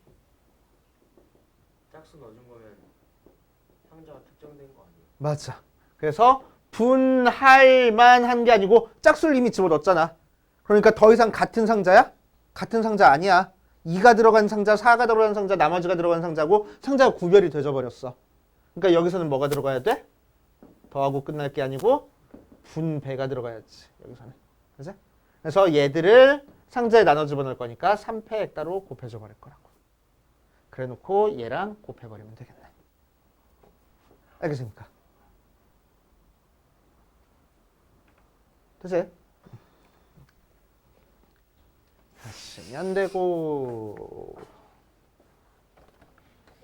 짝수 넣어준 거면 상자가 특정된 거 아니에요? 맞아. 그래서 분할만 한 게 아니고 짝수를 이미 집어넣었잖아. 그러니까 더 이상 같은 상자야? 같은 상자 아니야. 2가 들어간 상자, 4가 들어간 상자, 나머지가 들어간 상자고 상자가 구별이 되져 버렸어. 그러니까 여기서는 뭐가 들어가야 돼? 더하고 끝날 게 아니고 분배가 들어가야지. 여기서는. 그치? 그래서 얘들을 상자에 나눠 집어넣을 거니까 3패 따로 곱해줘 버릴 거라고. 그래 놓고 얘랑 곱해버리면 되겠네. 알겠습니까? 됐지? 하시면 되고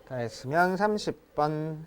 다 했으면 30번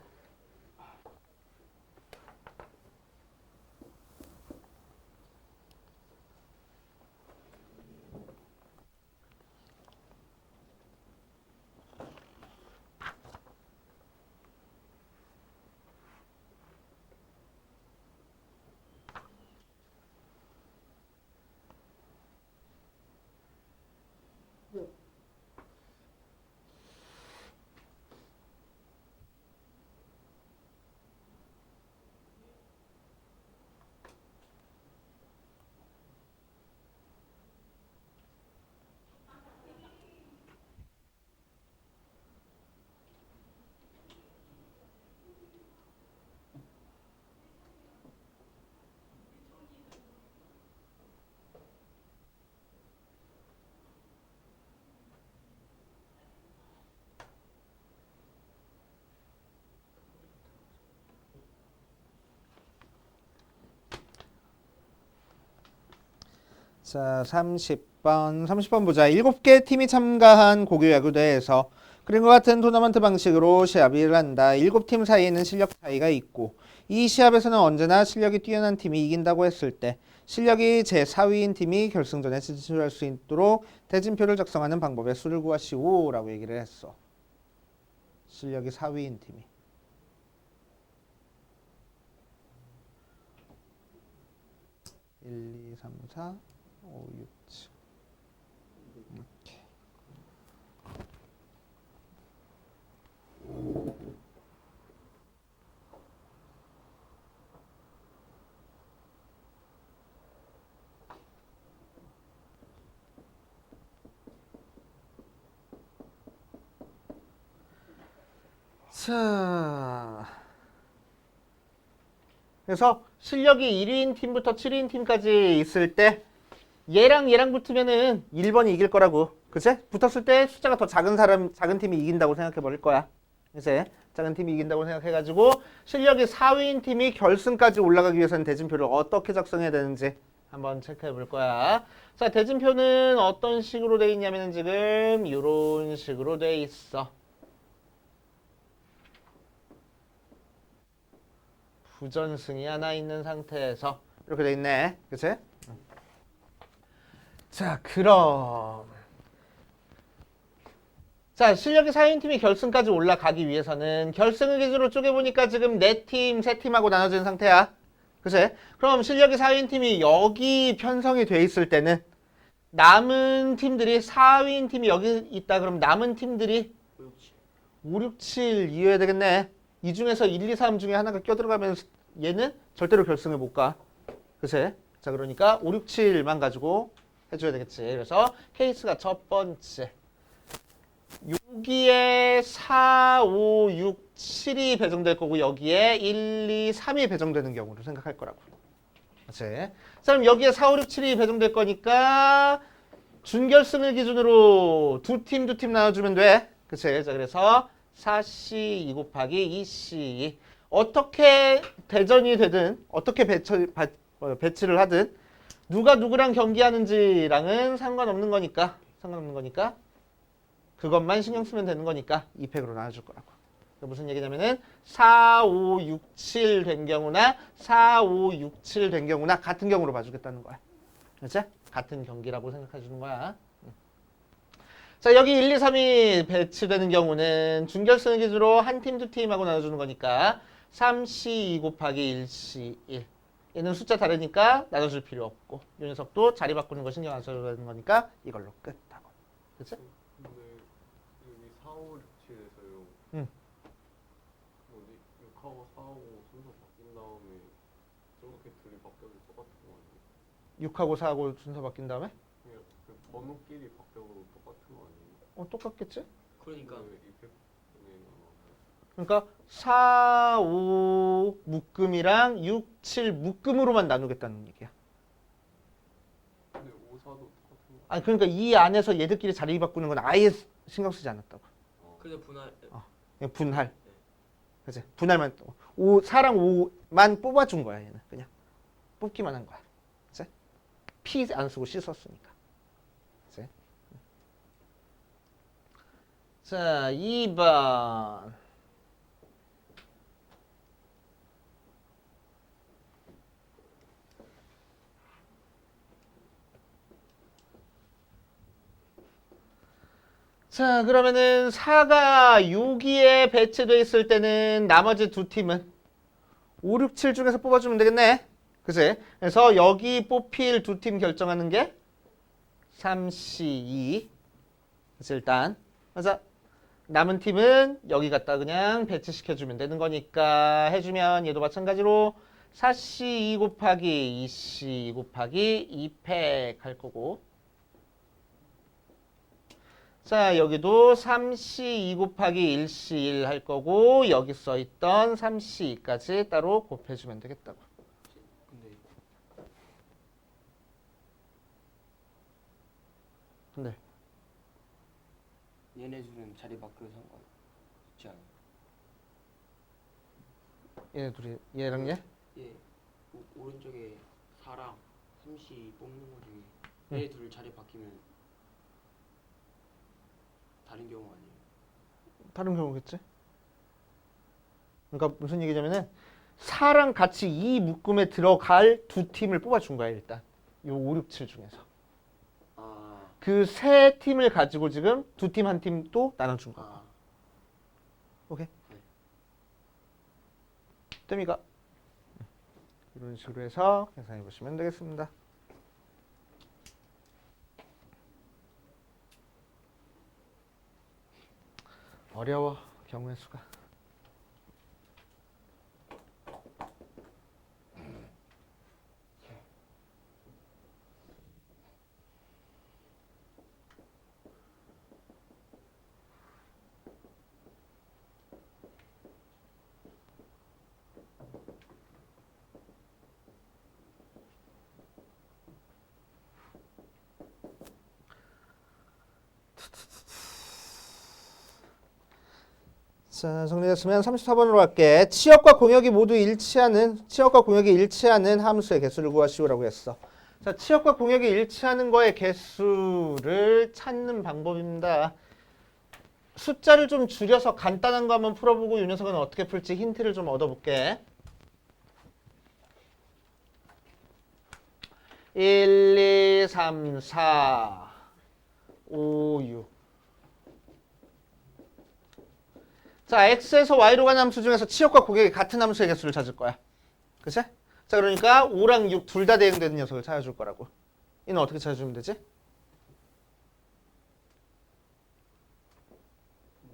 자, 30번 보자. 7개 팀이 참가한 고교 야구대회에서 그림과 같은 토너먼트 방식으로 시합을 한다. 7팀 사이에는 실력 차이가 있고 이 시합에서는 언제나 실력이 뛰어난 팀이 이긴다고 했을 때 실력이 제4위인 팀이 결승전에 진출할 수 있도록 대진표를 작성하는 방법의 수를 구하시오 라고 얘기를 했어. 실력이 4위인 팀이. (1, 2, 3, 4, 5, 6, 7) 이렇게. 자, 그래서 실력이 1위인 팀부터 7위인 팀까지 있을 때 얘랑 붙으면은 1번이 이길 거라고. 그치? 붙었을 때 숫자가 더 작은 팀이 이긴다고 생각해 버릴 거야. 이제 작은 팀이 이긴다고 생각해가지고 실력이 4위인 팀이 결승까지 올라가기 위해서는 대진표를 어떻게 작성해야 되는지 한번 체크해 볼 거야. 자, 대진표는 어떤 식으로 돼 있냐면은 지금 이런 식으로 돼 있어. 부전승이 하나 있는 상태에서 이렇게 돼 있네. 그치? 자, 그럼 자, 실력이 4인 팀이 결승까지 올라가기 위해서는 결승을 기준으로 쪼개보니까 지금 4팀, 3팀하고 나눠진 상태야. 그치? 그럼 실력이 4인 팀이 여기 편성이 돼 있을 때는 남은 팀들이 4위인 팀이 여기 있다. 그럼 남은 팀들이 5, 6, 7 이어야 되겠네. 이 중에서 1, 2, 3 중에 하나가 껴들어가면 얘는 절대로 결승을 못 가. 그치? 자, 그러니까 5, 6, 7만 가지고 해줘야 되겠지. 그래서 케이스가 첫 번째. 여기에 4, 5, 6, 7이 배정될 거고 여기에 1, 2, 3이 배정되는 경우로 생각할 거라고. 그치? 자, 그럼 여기에 4, 5, 6, 7이 배정될 거니까 준결승을 기준으로 두 팀 나눠주면 돼. 그치? 자, 그래서 4C 2 곱하기 2C 어떻게 대전이 되든 어떻게 배치를 하든 누가 누구랑 경기하는지랑은 상관없는 거니까 그것만 신경 쓰면 되는 거니까 2팩으로 나눠줄 거라고. 무슨 얘기냐면은 4, 5, 6, 7 된 경우나 4, 5, 6, 7 된 경우나 같은 경우로 봐주겠다는 거야. 그렇지? 같은 경기라고 생각해 주는 거야. 자, 여기 1, 2, 3이 배치되는 경우는 준결승 기준으로 한 팀, 두 팀하고 나눠주는 거니까 3C 2 곱하기 1C 1. 얘는 숫자 다르니까 나눠줄 필요 없고 이 녀석도 자리 바꾸는 거 신경 안 써도 되는 거니까 이걸로 끝하고. 그치? 근데 여기 4, 5, 6, 7에서요. 응. 뭐지? 6하고 4하고 순서 바뀐 다음에 저렇게 둘이 바뀌어도 똑같은 거 아니에요? 6하고 4하고 순서 바뀐 다음에 그냥 그 번호끼리 바뀌어도 똑같은 거 아니에요? 똑같겠지? 그러니까 왜 이펙트는 그러니까 4, 5 묶음이랑 6, 7 묶음으로만 나누겠다는 얘기야. 근데 5, 4도 똑같은 거 아니 그러니까 이 안에서 얘들끼리 자리 바꾸는 건 아예 신경 쓰지 않았다고. 그래서 분할 그냥 분할. 그치? 분할만 4랑 5만 뽑아준 거야 얘는 그냥 뽑기만 한 거야. 그치? P 안 쓰고 C 썼으니까. 그치? 자, 2번. 자, 그러면은 4가 여기에 배치되어 있을 때는 나머지 두 팀은 5, 6, 7 중에서 뽑아주면 되겠네. 그치? 그래서 여기 뽑힐 두 팀 결정하는 게 3C2. 그치, 일단. 그래서 남은 팀은 여기 갖다 그냥 배치시켜주면 되는 거니까 해주면 얘도 마찬가지로 4C2 곱하기 2C 곱하기 2팩 할 거고. 자, 여기도 3C 2 곱하기 1C 1 할 거고 여기 써있던 3C2까지 따로 곱해주면 되겠다고. 근데 얘네 둘은 자리 바뀌어도 상관없지 않아요? 얘네 둘이 얘랑 얘? 예, 오른쪽에 4랑 3씨 뽑는 거 중에 얘 둘 자리 바뀌면 다른 경우 아니에요? 다른 경우겠지? 그러니까 무슨 얘기냐면은 4랑 같이 이 묶음에 들어갈 두 팀을 뽑아준 거야 일단. 요 5, 6, 7 중에서. 아, 그 세 팀을 가지고 지금 두 팀 한 팀 또 나눠준 거야. 아, 오케이? 네. 뜸이가 이런 식으로 해서 계산해 보시면 되겠습니다. 어려워 경우의 수가. 자, 정리됐으면 34번으로 갈게. 치역과 공역이 모두 일치하는 함수의 개수를 구하시오라고 했어. 자, 치역과 공역이 일치하는 거의 개수를 찾는 방법입니다. 숫자를 좀 줄여서 간단한 거 한번 풀어보고 이 녀석은 어떻게 풀지 힌트를 좀 얻어볼게. 1, 2, 3, 4, 5, 6. 자, x에서 y로 가는 함수 중에서 치역과 공역이 같은 함수의 개수를 찾을 거야. 그치? 자, 그러니까 5랑 6 둘 다 대응되는 녀석을 찾아줄 거라고. 이는 어떻게 찾아주면 되지?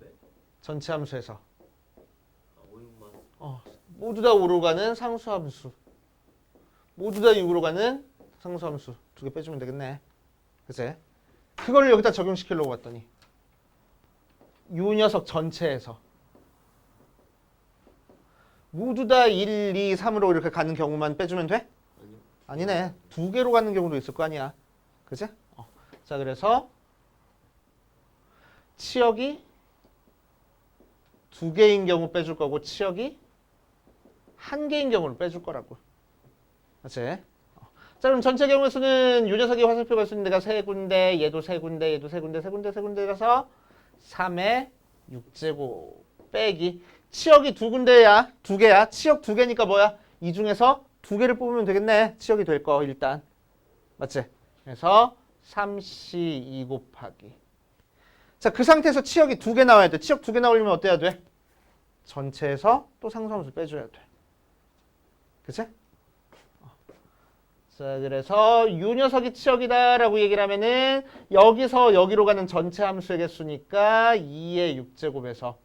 네? 전체 함수에서. 아, 5, 6만. 모두 다 5로 가는 상수함수. 모두 다 6으로 가는 상수함수. 두 개 빼주면 되겠네. 그치? 그걸 여기다 적용시키려고 봤더니 요 녀석 전체에서 모두 다 1, 2, 3으로 이렇게 가는 경우만 빼주면 돼? 아니요. 아니네. 두 개로 가는 경우도 있을 거 아니야. 그치? 자, 그래서 치역이 두 개인 경우 빼줄 거고 치역이 한 개인 경우를 빼줄 거라고. 그치? 자, 그럼 전체 경우의 수는 요 녀석이 화살표가 쓰는 데가 세 군데, 얘도 세 군데, 얘도 세 군데, 세 군데, 세 군데라서 3의 6제곱 빼기. 치역이 두 군데야, 두 개야. 치역 두 개니까 뭐야? 이 중에서 두 개를 뽑으면 되겠네. 치역이 될 거 일단. 맞지? 그래서 3C2 곱하기. 자, 그 상태에서 치역이 두 개 나와야 돼. 치역 두 개 나오려면 어때야 돼? 전체에서 또 상수함수 빼줘야 돼. 그치? 자, 그래서 요 녀석이 치역이다라고 얘기를 하면은 여기서 여기로 가는 전체 함수의 개수니까 2의 6제곱에서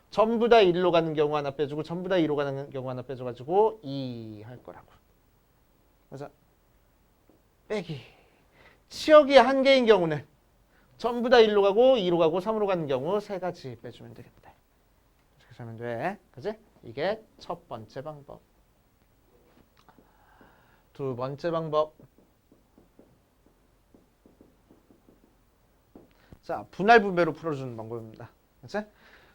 전부 다 1로 가는 경우 하나 빼주고 전부 다 2로 가는 경우 하나 빼줘가지고 2 할 거라고. 그래서 빼기. 치역이 한 개인 경우는 전부 다 1로 가고 2로 가고 3으로 가는 경우 세 가지 빼주면 되겠다. 이렇게 하면 돼. 그지? 이게 첫 번째 방법. 두 번째 방법. 자, 분할 분배로 풀어주는 방법입니다. 그치?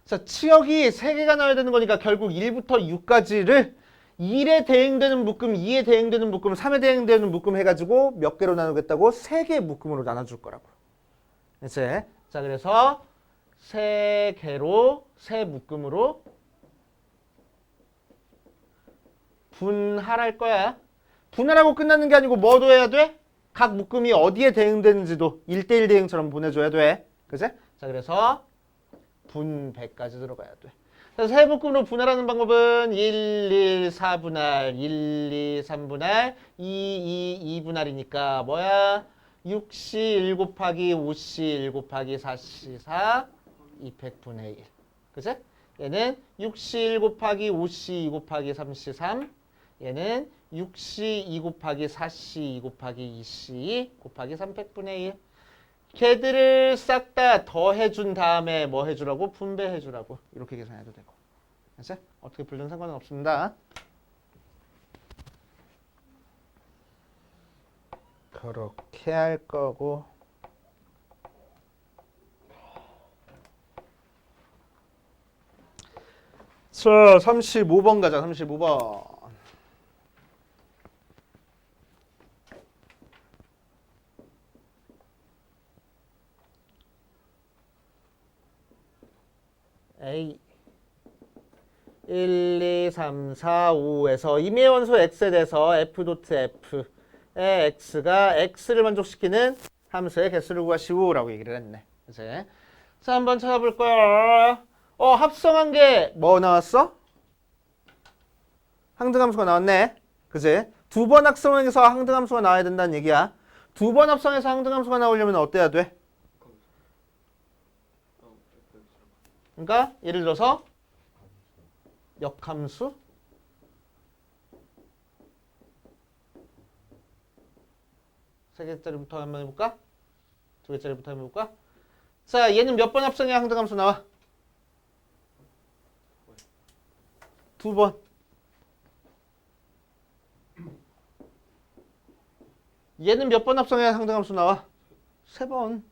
자, 치역이 3개가 나와야 되는 거니까 결국 1부터 6까지를 1에 대응되는 묶음, 2에 대응되는 묶음, 3에 대응되는 묶음 해가지고 몇 개로 나누겠다고? 3개 묶음으로 나눠줄 거라고. 그치? 자, 그래서 3개로, 3묶음으로 분할할 거야. 분할하고 끝나는 게 아니고 뭐도 해야 돼? 각 묶음이 어디에 대응되는지도 1대1 대응처럼 보내줘야 돼. 그치? 자, 그래서 분배까지 들어가야 돼. 그래서 세 묶음으로 분할하는 방법은 1, 1, 4분할, 1, 2, 3분할, 2, 2, 2분할이니까 뭐야? 6C 1 곱하기 5C 1 곱하기 4C 4, 200분의 1. 그치? 얘는 6C 1 곱하기 5C 2 곱하기 3C 3. 얘는 6C 2 곱하기 4C 2 곱하기 2C 곱하기 300분의 1. 걔들을 싹 다 더해준 다음에 뭐 해주라고? 분배해주라고. 이렇게 계산해도 되고. 알았지? 어떻게 풀든 상관은 없습니다. 그렇게 할 거고. 자, 35번 가자. 35번. A 1, 2, 3, 4, 5에서 임의 원소 x에 대해서 f.f의 x가 x를 만족시키는 함수의 개수를 구하시오라고 얘기를 했네. 이제 자 한번 찾아볼 거야. 합성한 게 뭐 나왔어? 항등함수가 나왔네. 그지? 두 번 합성해서 항등함수가 나와야 된다는 얘기야. 두 번 합성해서 항등함수가 나오려면 어때야 돼? 그러니까 예를 들어서 역함수 세 개짜리부터 한번 해볼까? 두 개짜리부터 한번 해볼까? 자, 얘는 몇 번 합성해야 항등함수 나와? 두 번. 얘는 몇 번 합성해야 항등함수 나와? 세 번.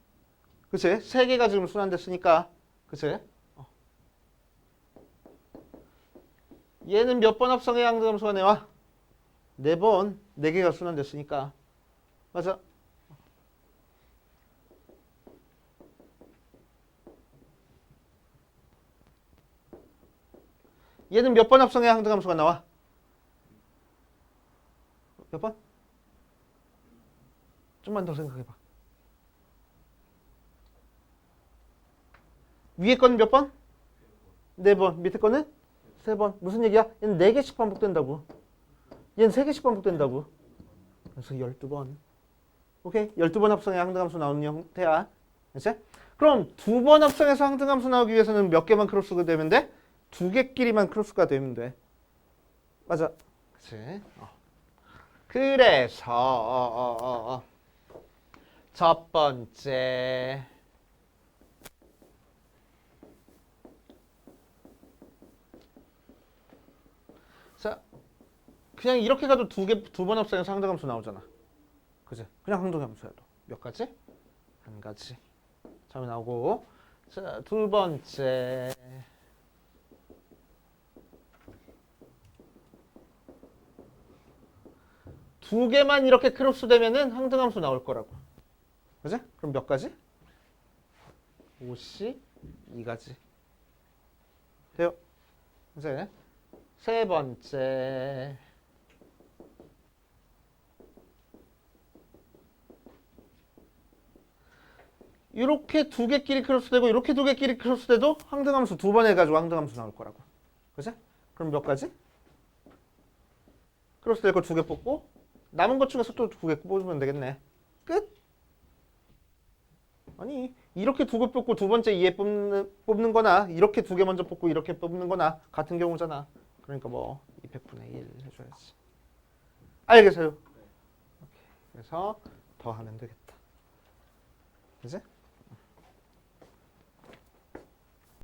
그치? 세 개가 지금 순환됐으니까. 그치? 얘는 몇 번 합성해야 항등함수가 나와? 네 번. 네 개가 순환됐으니까. 맞아. 얘는 몇 번 합성해야 항등함수가 나와? 몇 번? 좀만 더 생각해봐. 위에 거는 몇 번? 네 번. 밑에 거는? 세 번. 무슨 얘기야? 얘는 네 개씩 반복된다고. 얘는 세 개씩 반복된다고. 그래서 12번. 오케이? 12번 합성해 항등함수 나오는 형태야. 그치? 그럼 두 번 합성해서 항등함수 나오기 위해서는 몇 개만 크로스가 되면 돼? 두 개끼리만 크로스가 되면 돼. 맞아. 그치? 그래서 첫 번째 자 그냥 이렇게 가도 두 번 합성해서 항등함수 나오잖아. 그치? 그냥 항등함수여도 몇 가지? 한 가지. 처음에 나오고 자 두 번째 두 개만 이렇게 크로스 되면은 항등함수 나올 거라고. 그지? 그럼 몇 가지? 5C 2가지. 돼요. 이제 세 번째 이렇게 두 개끼리 크로스되고 이렇게 두 개끼리 크로스돼도 항등함수 두 번 해가지고 항등함수 나올 거라고. 그지? 그럼 몇 가지? 크로스될 거 두 개 뽑고 남은 것 중에서 또 두 개 뽑으면 되겠네. 끝. 아니 이렇게 두 개 뽑고 두 번째 2에 뽑는 거나 이렇게 두 개 먼저 뽑고 이렇게 뽑는 거나 같은 경우잖아. 그러니까 뭐 200분의 1 해줘야지. 알겠어요? 오케이. 그래서 더 하면 되겠다. 그지?